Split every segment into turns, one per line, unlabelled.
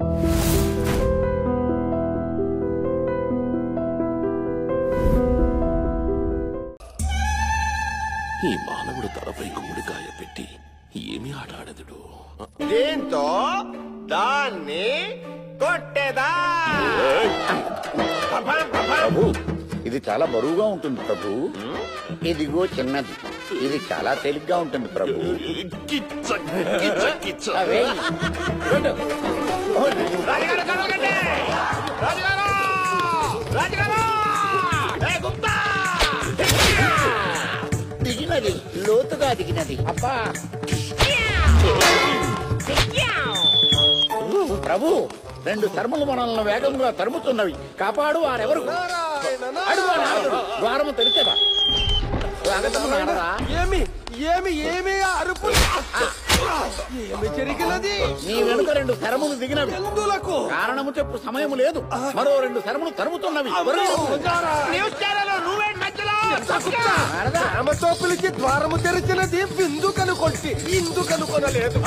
ఈ మానవుడు తలపై గుమ్మడికాయ పెట్టి ఏమి ఆట ఆడదుడు?
దీంతో దాన్ని కొట్టేదా?
ప్రభు, ఇది చాలా బరువుగా ఉంటుంది ప్రభు. ఇదిగో చిన్నది, ఇది చాలా తేలిగ్గా ఉంటుంది ప్రభు. దిగినది, లోతుగా దిగినది. అబ్బా ప్రభు, 2 తరుములు మనల్ని వేగంగా తరుముతున్నవి. కాపాడు వారెవరు? ద్వారము తెరిచేదా? స్వాగతం నారదా.
ఏమి అరుపు? ఏమి జరిగినది?
నీ వెనుక 2 శరములు దిగినవి. కారణము చెప్పు, సమయము లేదు. మరో 2 శరములు తరుముతున్నవి.
రామతో పిలిచి ద్వారము తెరిచినది విందుకను కొట్టి ఇందుకను కొనలేదు.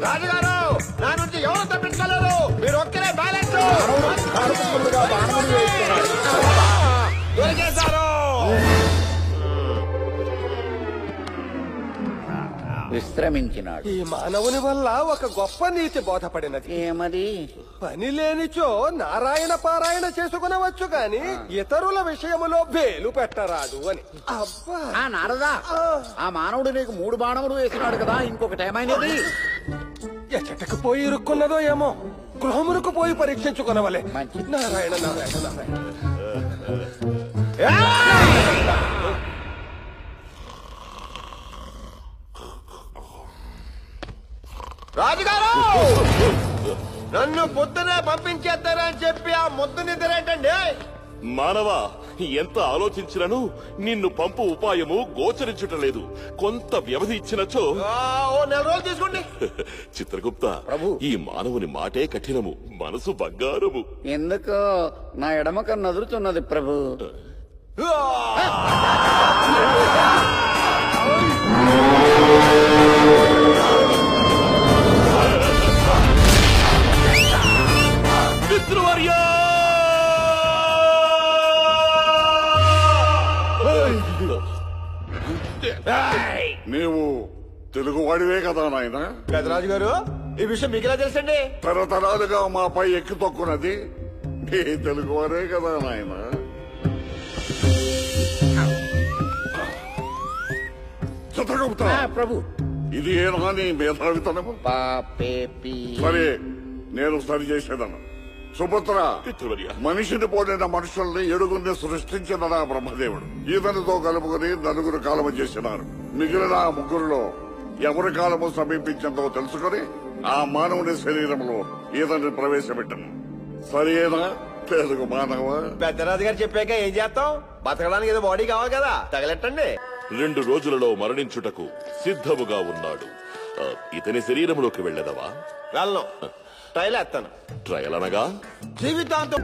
రాజుగారు, నా నుంచి ఎవరు తప్పించలేరు. మీరు ఒక్కరే బ్యాలెన్స్ దొరికేశారు.
విశ్రమించినాడు.
ఈ మానవుని వల్ల ఒక గొప్ప నీతి బోధపడినది.
ఏమది?
పని లేనిచో నారాయణ పారాయణ చేసుకునవచ్చు గాని ఇతరుల విషయములో వేలు పెట్టరాదు అని. అబ్బా
నారదా, ఆ మానవుడు నీకు 3 బాణములు వేసినాడు కదా, ఇంకొకటి ఏమైనది?
ఎచ్చటకు పోయి ఇరుక్కున్నదో ఏమో. గృహమునకు పోయి పరీక్షించుకునవలే. నారాయణ నారాయణ నారాయణ. రాజుగారు, నన్ను పొద్దునే పంపించేస్తారని చెప్పి ఆ ముద్దు నిద్రేంటండి?
మానవా, ఎంత ఆలోచించినను నిన్ను పంపు ఉపాయము గోచరించుటలేదు. కొంత వ్యవధి ఇచ్చినచో.
ఓ 4 రోజులు తీసుకోండి.
చిత్రగుప్త ప్రభు, ఈ మానవుని మాటే కఠినము, మనసు బంగారము.
ఎందుకో నా ఎడమ కన్ను అదురుతున్నది ప్రభు.
నీవు తెలుగువాడివే కదా నాయన?
పెదరాజు గారు, ఈ విషయం మీకెలా తెలుసండి?
తరతరాలుగా మాపై ఎక్కి తొక్కున్నది నీ తెలుగువారే కదా నాయన? చిత్రగుప్త
ప్రభు,
ఇది ఏనా నీ మేధావితనము? సరే, నేను సరి చేసేదను. సుపుత్ర, మనిషిని పోలిన మనుషుల్ని 7గురిని సృష్టించిన నా బ్రహ్మదేవుడు ఈతనితో కలుపుకుని 9 కాలము చేసినారు. మిగిలిన 3లో ఎవరి కాలము సమీపించిందో తెలుసుకుని ఆ మానవుని శరీరంలో ఈతని ప్రవేశపెట్టను. సరేనా తెలుగు మానవ?
పెద్దరాజు గారు చెప్పాక ఏం చేస్తాం? బతకడానికి ఏదో బాడీ కావాలి కదా, తగలెట్టండి.
2 రోజులలో మరణించుటకు సిద్ధముగా ఉన్నాడు. ఇతని శరీరంలోకి వెళ్ళదవా?
వెళ్ళను. ట్రైల్ వేస్తాను.
ట్రయల్ అనగా
జీవితాంతం